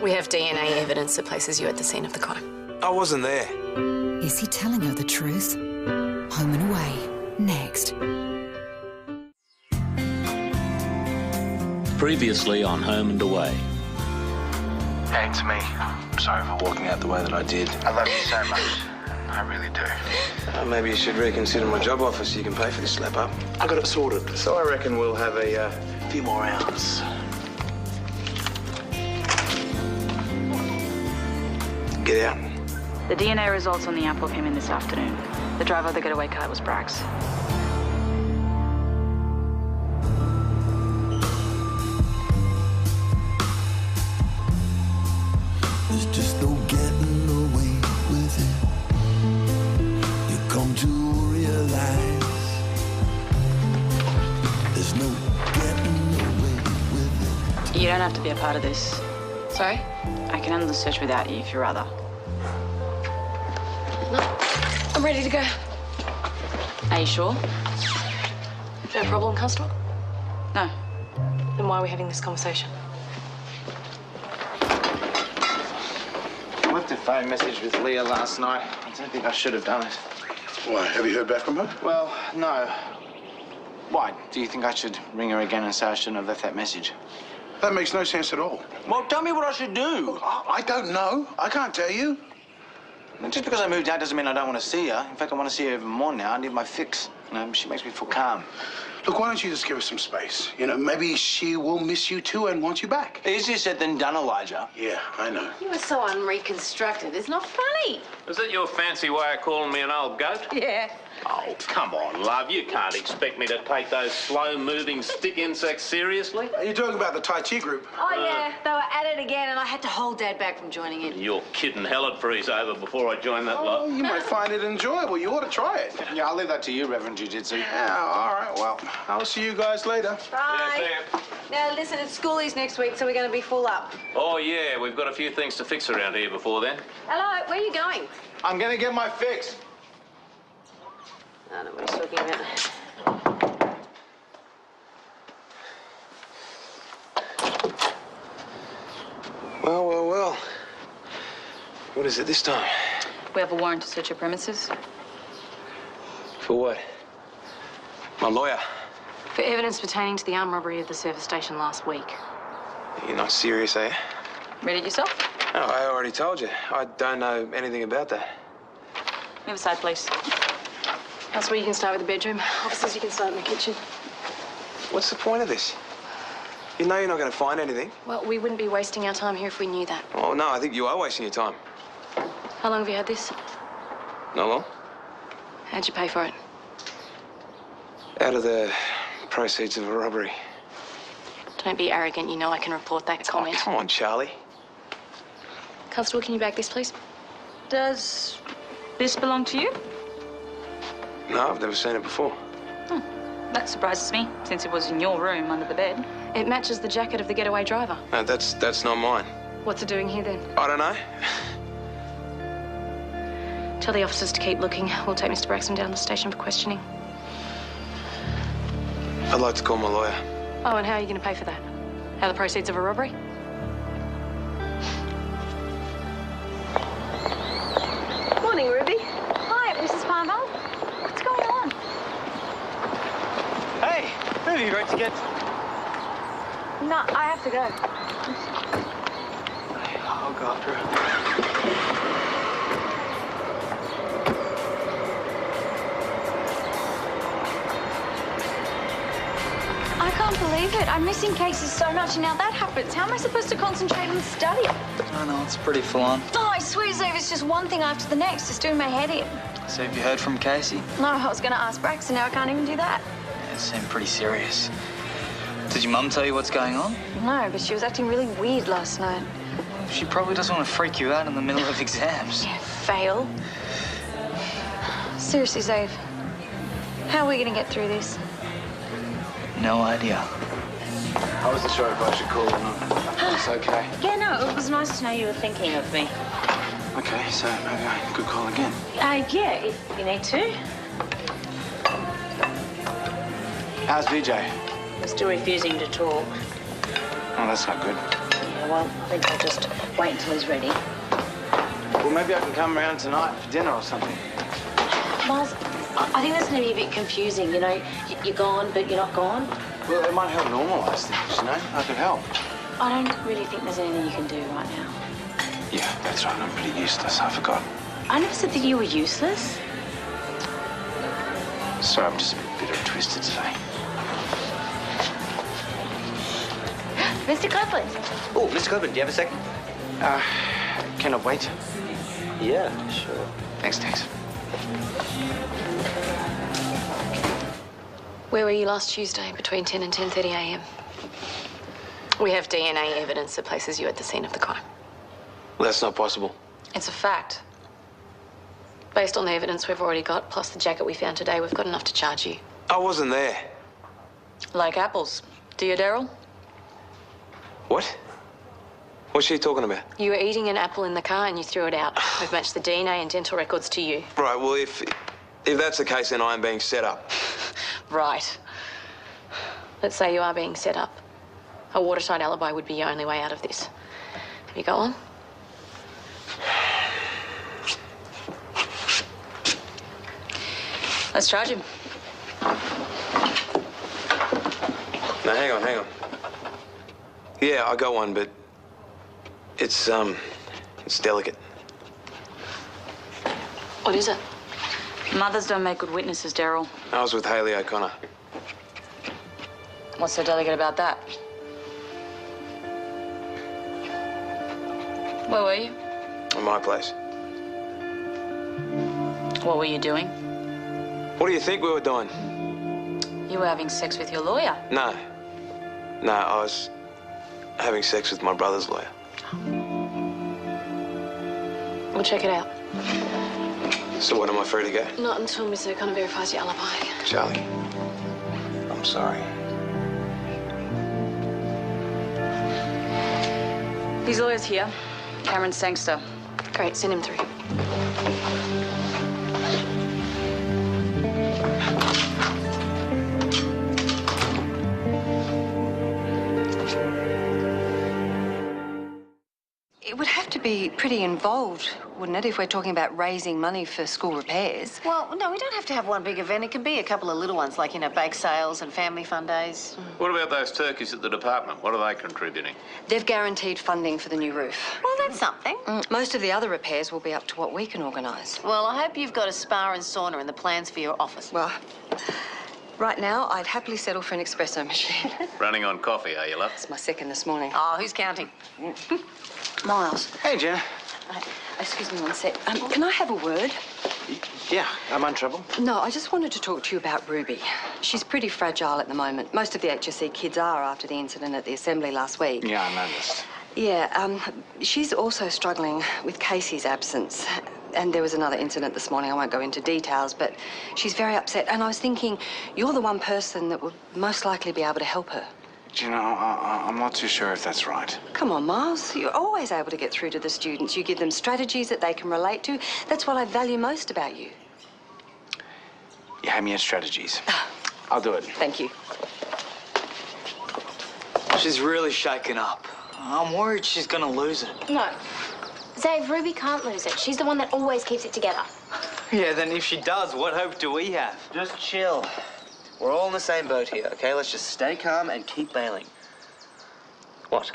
We have DNA evidence that places you at the scene of the crime. I wasn't there. Is he telling her the truth? Home and Away, next. Previously on Home and Away. Hey, it's me. I'm sorry for walking out the way that I did. I love you so much. I really do. Maybe you should reconsider my job offer so you can pay for this slap up. I got it sorted, so I reckon we'll have a few more hours. Get out. The DNA results on the apple came in this afternoon. The driver of the getaway car was Brax. There's just no getting away with it. You come to realize there's no getting away with it. You don't have to be a part of this. Sorry? I can handle the search without you if you'd rather. No, I'm ready to go. Are you sure? No problem, Constable? No. Then why are we having this conversation? I left a phone message with Leah last night. I don't think I should have done it. Why, have you heard back from her? Well, no. Why? Do you think I should ring her again and say I shouldn't have left that message? That makes no sense at all. Well, tell me what I should do. I don't know. I can't tell you. Just because I moved out doesn't mean I don't want to see her. In fact, I want to see her even more now. I need my fix. You know, she makes me feel calm. Look, why don't you just give her some space? You know, maybe she will miss you too and want you back. Easier said than done, Elijah. Yeah, I know. You were so unreconstructed. It's not funny. Is that your fancy way of calling me an old goat? Yeah. Oh, come on, love. You can't expect me to take those slow-moving stick insects seriously. Are you talking about the Tai Chi group? Oh, yeah. They were at it again, and I had to hold Dad back from joining in. You're kidding. Hell, it freeze over before I join that Oh, lot. you might find it enjoyable. You ought to try it. Yeah, I'll leave that to you, Reverend Jiu-Jitsu. Yeah, all right. Well, I'll see you guys later. Bye. Yeah, Now, listen, it's schoolies next week, so we're going to be full up. Oh, yeah, we've got a few things to fix around here before then. Hello, where are you going? I'm gonna get my fix. I don't know what he's talking about. Well, well, well. What is it this time? We have a warrant to search your premises. For what? My lawyer. For evidence pertaining to the armed robbery of the service station last week. You're not serious, are you? Read it yourself? No, I already told you. I don't know anything about that. Move aside, please. That's where you can start with the bedroom. Officers, you can start in the kitchen. What's the point of this? You know you're not going to find anything. Well, we wouldn't be wasting our time here if we knew that. Oh, no, I think you are wasting your time. How long have you had this? Not long. How'd you pay for it? Out of the proceeds of a robbery. Don't be arrogant. You know I can report that comment. Oh, come on, Charlie. Constable, can you back this, please? Does this belong to you? No, I've never seen it before. That surprises me, since it was in your room under the bed. It matches the jacket of the getaway driver. No, that's not mine. What's it doing here, then? I don't know. Tell the officers to keep looking. We'll take Mr. Braxton down to the station for questioning. I'd like to call my lawyer. Oh, and how are you going to pay for that? How are the proceeds of a robbery? Morning, Ruby. Hi, Mrs. Parnell. What's going on? Hey, Ruby, great to get... No, I have to go. I'll go after her. I can't believe it. I'm missing cases so much, and now that happens. How am I supposed to concentrate on study? I know, it's pretty full on. Oh, I swear, Zave, it's just one thing after the next. It's doing my head in. So have you heard from Casey? No, I was going to ask Braxton. Now I can't even do that. Yeah, it seemed pretty serious. Did your mum tell you what's going on? No, but she was acting really weird last night. She probably doesn't want to freak you out in the middle of exams. Yeah, fail. Seriously, Zave, how are we going to get through this? No idea. I wasn't sure if I should call or not. It's okay. Yeah, no, it was nice to know you were thinking of me. Okay, so maybe I could call again. Yeah, if you need to. How's VJ? I'm still refusing to talk. Oh, that's not good. I won't. I think I'll just wait until he's ready. Well, maybe I can come around tonight for dinner or something. Miles, I think that's going to be a bit confusing. You know, you're gone, but you're not gone. Well, it might help normalise things, you know? I could help. I don't really think there's anything you can do right now. Yeah, that's right. I'm pretty useless. I forgot. I never said that you were useless. Sorry, I'm just a bit of twisted today. Mr. Copeland. Oh, Mr. Copeland, do you have a second? Can I wait? Yeah, sure. Thanks, Tex. Where were you last Tuesday between 10 and 10:30 a.m.? We have DNA evidence that places you at the scene of the crime. Well, that's not possible. It's a fact. Based on the evidence we've already got, plus the jacket we found today, we've got enough to charge you. I wasn't there. Like apples. Do you, Daryl? What? What's she talking about? You were eating an apple in the car and you threw it out. We've matched the DNA and dental records to you. Right, well, if that's the case, then I am being set up. Right. Let's say you are being set up. A watertight alibi would be your only way out of this. Have you got one? Let's charge him. No, hang on. Yeah, I got one, but it's delicate. What is it? Mothers don't make good witnesses, Daryl. I was with Hayley O'Connor. What's so delicate about that? Where were you? At my place. What were you doing? What do you think we were doing? You were having sex with your lawyer. No, I was having sex with my brother's lawyer. We'll check it out. So when am I free to go? Not until Mr. O'Connor verifies your alibi. Charlie, I'm sorry. His lawyer's here. Cameron Sangster. Great, send him through. It would have to be pretty involved, wouldn't it, if we're talking about raising money for school repairs? Well, no, we don't have to have one big event. It can be a couple of little ones, like, you know, bake sales and family fun days. What about those turkeys at the department? What are they contributing? They've guaranteed funding for the new roof. Well, that's something. Most of the other repairs will be up to what we can organise. Well, I hope you've got a spa and sauna in the plans for your office. Well, right now, I'd happily settle for an espresso machine. Running on coffee, are you, love? It's my second this morning. Oh, who's counting? Miles. Hey, Jenna. Excuse me one sec. Can I have a word? Yeah, am I in trouble? No, I just wanted to talk to you about Ruby. She's pretty fragile at the moment. Most of the HSC kids are after the incident at the assembly last week. Yeah, I noticed. Yeah, she's also struggling with Casey's absence. And there was another incident this morning. I won't go into details, but she's very upset. And I was thinking, you're the one person that would most likely be able to help her. You know, I'm not too sure if that's right. Come on, Miles. You're always able to get through to the students. You give them strategies that they can relate to. That's what I value most about you. You have me in strategies. I'll do it. Thank you. She's really shaken up. I'm worried she's gonna lose it. No. Zave, Ruby can't lose it. She's the one that always keeps it together. Yeah, then if she does, what hope do we have? Just chill. We're all in the same boat here, okay? Let's just stay calm and keep bailing. What?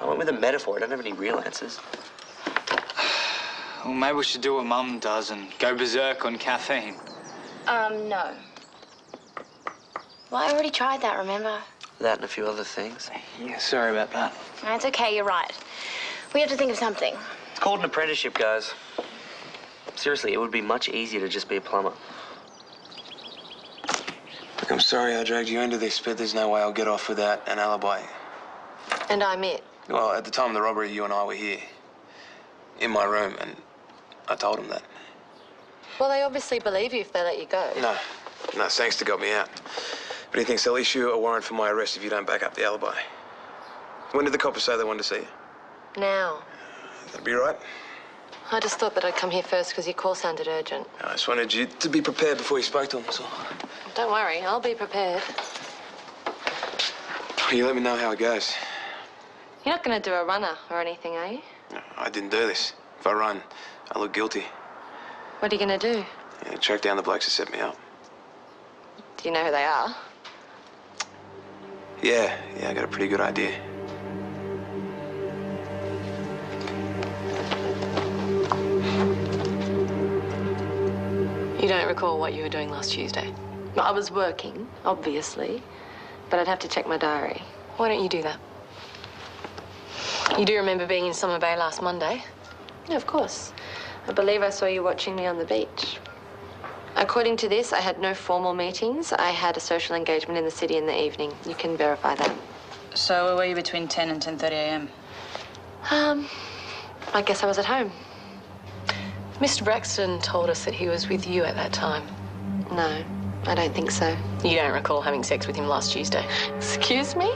I went with a metaphor. I don't have any real answers. Well, maybe we should do what Mum does and go berserk on caffeine. No. Well, I already tried that, remember? That and a few other things. Yeah, sorry about that. It's okay, you're right. We have to think of something. It's called an apprenticeship, guys. Seriously, it would be much easier to just be a plumber. Look, I'm sorry I dragged you into this, but there's no way I'll get off without an alibi. And I'm it. Well, at the time of the robbery, you and I were here, in my room, and I told them that. Well, they obviously believe you if they let you go. No, Sangster got me out. But he thinks they'll issue a warrant for my arrest if you don't back up the alibi. When did the coppers say they wanted to see you? Now. That'd be right. I just thought that I'd come here first because your call sounded urgent. I just wanted you to be prepared before you spoke to them, so. Don't worry, I'll be prepared. You let me know how it goes. You're not going to do a runner or anything, are you? No, I didn't do this. If I run, I look guilty. What are you going to do? Yeah, track down the blokes who set me up. Do you know who they are? Yeah, I got a pretty good idea. You don't recall what you were doing last Tuesday? Well, I was working, obviously, but I'd have to check my diary. Why don't you do that? You do remember being in Summer Bay last Monday? Yeah, of course. I believe I saw you watching me on the beach. According to this, I had no formal meetings. I had a social engagement in the city in the evening. You can verify that. So where were you between 10 and 10:30 a.m.? I guess I was at home. Mr. Braxton told us that he was with you at that time. No, I don't think so. You don't recall having sex with him last Tuesday? Excuse me?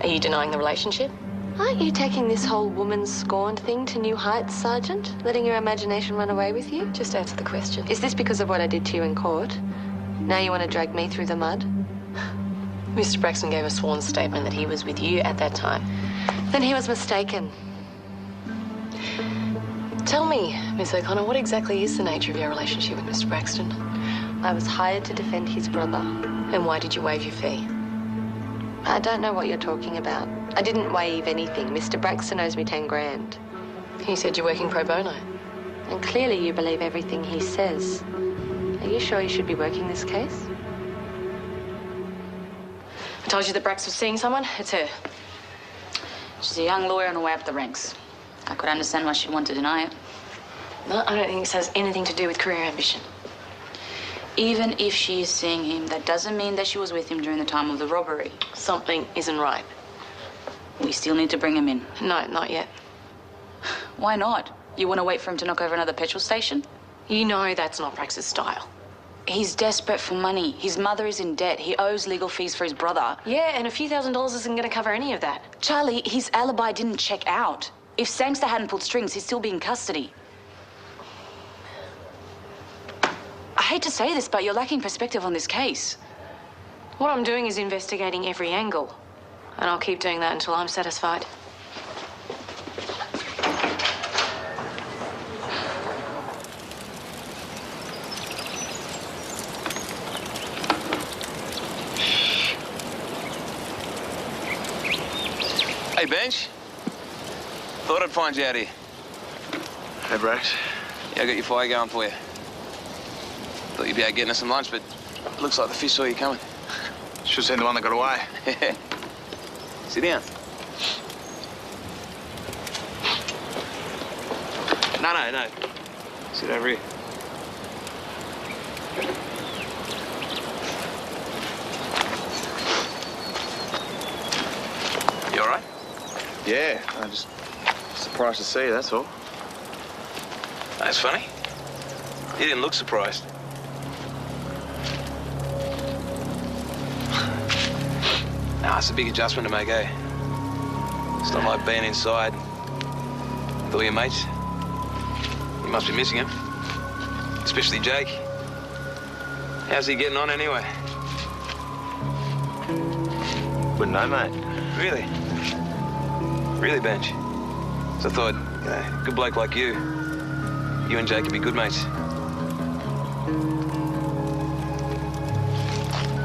Are you denying the relationship? Aren't you taking this whole woman scorned thing to new heights, Sergeant? Letting your imagination run away with you? Just answer the question. Is this because of what I did to you in court? Now you want to drag me through the mud? Mr. Braxton gave a sworn statement that he was with you at that time. Then he was mistaken. Tell me, Miss O'Connor, what exactly is the nature of your relationship with Mr. Braxton? I was hired to defend his brother. And why did you waive your fee? I don't know what you're talking about. I didn't waive anything. Mr. Braxton owes me 10 grand. He said you're working pro bono. And clearly you believe everything he says. Are you sure you should be working this case? I told you that Brax was seeing someone. It's her. She's a young lawyer on her way up the ranks. I could understand why she'd want to deny it. No, I don't think this has anything to do with career ambition. Even if she is seeing him, that doesn't mean that she was with him during the time of the robbery. Something isn't right. We still need to bring him in. No, not yet. Why not? You want to wait for him to knock over another petrol station? You know that's not Brax's style. He's desperate for money. His mother is in debt. He owes legal fees for his brother. Yeah, and a few $1,000s isn't going to cover any of that. Charlie, his alibi didn't check out. If Sangster hadn't pulled strings, he'd still be in custody. I hate to say this, but you're lacking perspective on this case. What I'm doing is investigating every angle. And I'll keep doing that until I'm satisfied. Hey, Bench. Thought I'd find you out here. Hey, Brax. Yeah, I got your fire going for you. Thought you'd be out getting us some lunch, but looks like the fish saw you coming. Should have seen the one that got away. Sit down. No. Sit over here. You all right? Yeah, I'm just surprised to see you, that's all. That's funny. You didn't look surprised. Nah, it's a big adjustment to make, eh? It's not like being inside with all your mates. You must be missing him. Especially Jake. How's he getting on anyway? Wouldn't know, mate. Really? Really, Bench? So I thought, you know, good bloke like you and Jake could be good mates.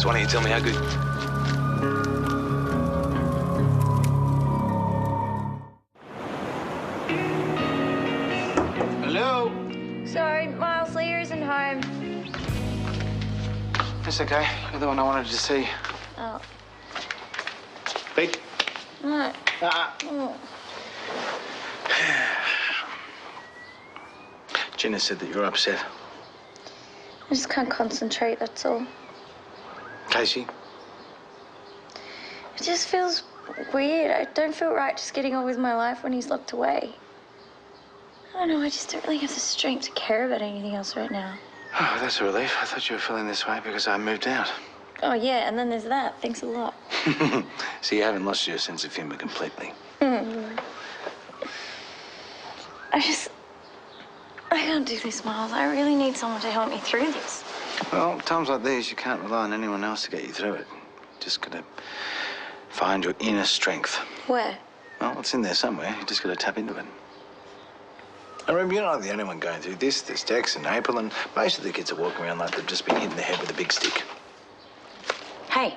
So why don't you tell me how good? Hello? Sorry, Miles Lear isn't home. It's okay. You're the one I wanted to see. Oh. Pete? No. Oh. Gina said that you're upset. I just can't concentrate, that's all. Casey? It just feels weird. I don't feel right just getting on with my life when he's locked away. I don't know, I just don't really have the strength to care about anything else right now. Oh, that's a relief. I thought you were feeling this way because I moved out. Oh, yeah, and then there's that. Thanks a lot. So you haven't lost your sense of humour completely. I can't do this, Miles. I really need someone to help me through this. Well, times like these, you can't rely on anyone else to get you through it. Just gotta find your inner strength. Where? Well, it's in there somewhere. You just got to tap into it. And remember, you're not the only one going through this. There's Dex and April, and most of the kids are walking around like they've just been hit in the head with a big stick. Hey,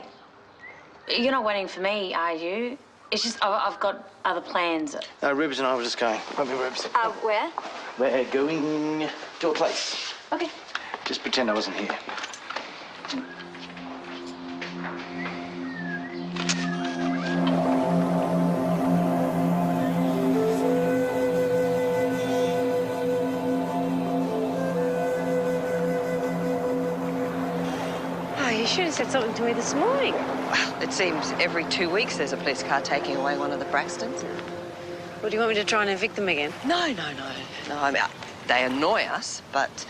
you're not waiting for me, are you? It's just I've got other plans. No, Ribs and I were just going. Come here, Ribs. Where? We're going to a place. Okay. Just pretend I wasn't here. You should have said something to me this morning. Well, it seems every 2 weeks there's a police car taking away one of the Braxtons. Well, do you want me to try and evict them again? No. I mean, they annoy us, but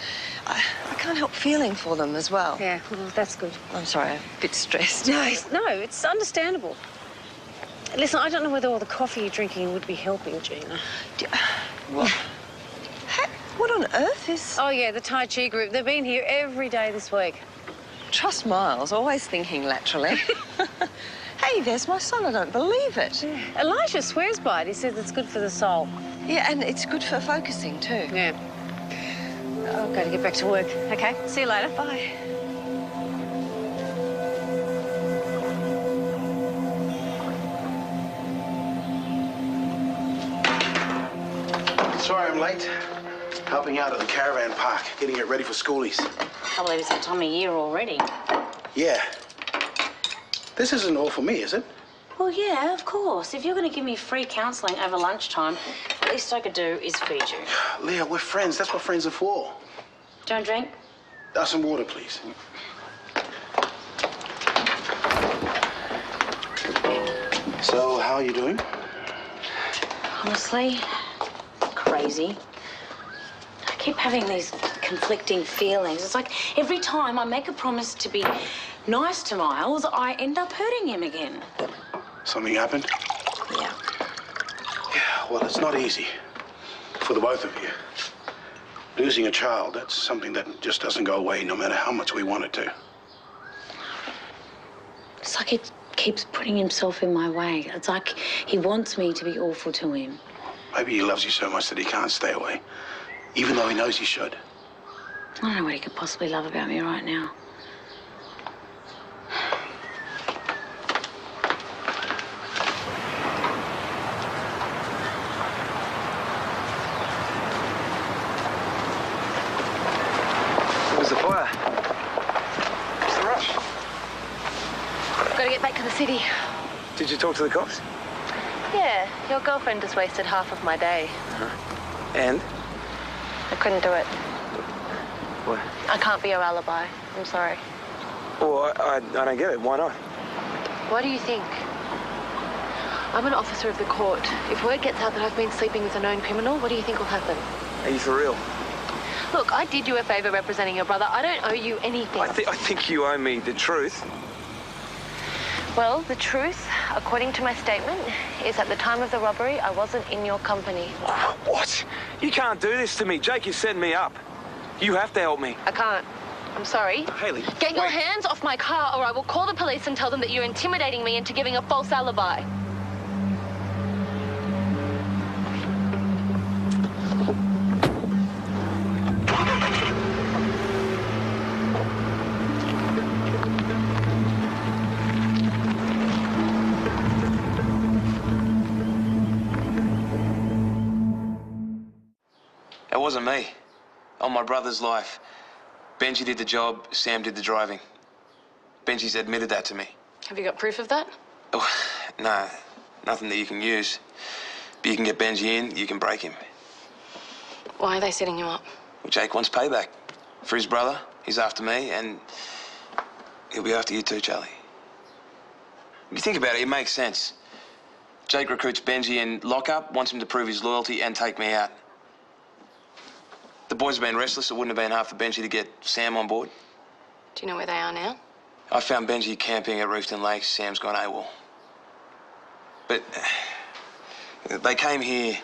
I can't help feeling for them as well. Yeah, well, that's good. I'm sorry, I'm a bit stressed. No, it's understandable. Listen, I don't know whether all the coffee you're drinking would be helping, Gina. What? What on earth is... Oh, yeah, the Tai Chi group. They've been here every day this week. Trust Miles, always thinking laterally. Hey, there's my son. I don't believe it. Yeah. Elijah swears by it. He says it's good for the soul. Yeah, and it's good for focusing, too. Yeah. I've got to get back to work. Okay, see you later. Bye. Sorry I'm late. Helping out at the caravan park, getting it ready for schoolies. I can't believe it's that time of year already. Yeah. This isn't all for me, is it? Well, yeah, of course. If you're going to give me free counselling over lunchtime, the least I could do is feed you. Leah, we're friends. That's what friends are for. Don't drink? Some water, please. So, how are you doing? Honestly, crazy. I keep having these conflicting feelings. It's like every time I make a promise to be nice to Miles, I end up hurting him again. Something happened? Yeah. Yeah, well, it's not easy for the both of you. Losing a child, that's something that just doesn't go away no matter how much we want it to. It's like he keeps putting himself in my way. It's like he wants me to be awful to him. Maybe he loves you so much that he can't stay away, even though he knows he should. I don't know what he could possibly love about me right now. What was the fire? What's the rush? I've got to get back to the city. Did you talk to the cops? Yeah, your girlfriend just wasted half of my day. And? I couldn't do it. What? I can't be your alibi. I'm sorry. Well, I don't get it. Why not? What do you think? I'm an officer of the court. If word gets out that I've been sleeping with a known criminal, what do you think will happen? Are you for real? Look, I did you a favor representing your brother. I don't owe you anything. I think you owe me the truth. Well, the truth, according to my statement, is at the time of the robbery, I wasn't in your company. What? You can't do this to me. Jake is setting me up. You have to help me. I can't. I'm sorry. Hayley, Get your hands off my car or I will call the police and tell them that you're intimidating me into giving a false alibi. It wasn't me. On my brother's life. Benji did the job, Sam did the driving. Benji's admitted that to me. Have you got proof of that? Oh, no, nothing that you can use. But you can get Benji in, you can break him. Why are they setting you up? Well, Jake wants payback. For his brother, he's after me, and he'll be after you too, Charlie. If you think about it, it makes sense. Jake recruits Benji in lockup, wants him to prove his loyalty and take me out. The boys have been restless. It wouldn't have been hard for Benji to get Sam on board. Do you know where they are now? I found Benji camping at Roofton Lakes. Sam's gone AWOL. But they came here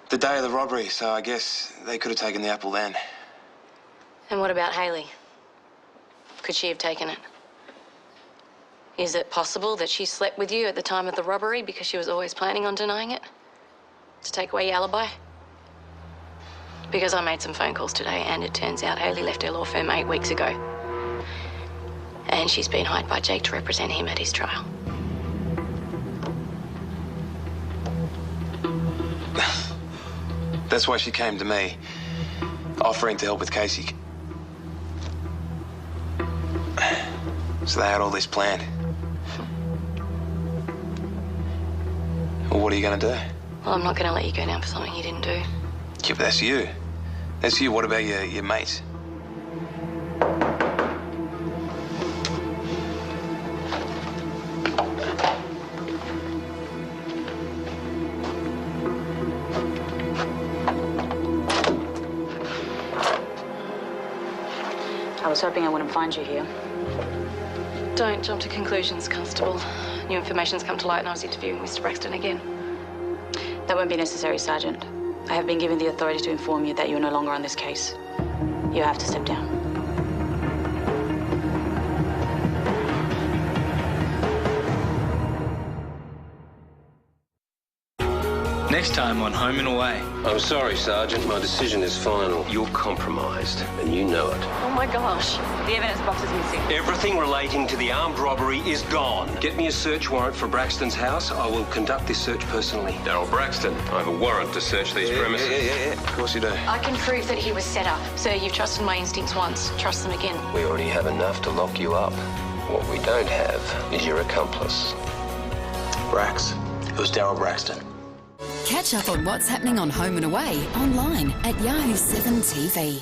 the day of the robbery, so I guess they could have taken the apple then. And what about Hayley? Could she have taken it? Is it possible that she slept with you at the time of the robbery because she was always planning on denying it? To take away your alibi? Because I made some phone calls today and it turns out Hayley left her law firm 8 weeks ago. And she's been hired by Jake to represent him at his trial. That's why she came to me, offering to help with Casey. So they had all this planned. Well, what are you going to do? Well, I'm not going to let you go down for something you didn't do. Yeah, but that's you. That's you. What about your mates? I was hoping I wouldn't find you here. Don't jump to conclusions, Constable. New information's come to light and I was interviewing Mr. Braxton again. That won't be necessary, Sergeant. I have been given the authority to inform you that you're no longer on this case. You have to step down. Next time on Home and Away. I'm sorry, Sergeant. My decision is final. You're compromised, and you know it. Oh my gosh. The evidence box is missing. Everything relating to the armed robbery is gone. Get me a search warrant for Braxton's house. I will conduct this search personally. Daryl Braxton, I have a warrant to search these premises. Yeah. Of course you do. I can prove that he was set up. Sir, you've trusted my instincts once. Trust them again. We already have enough to lock you up. What we don't have is your accomplice. Brax. It was Daryl Braxton. Catch up on what's happening on Home and Away online at Yahoo 7 TV.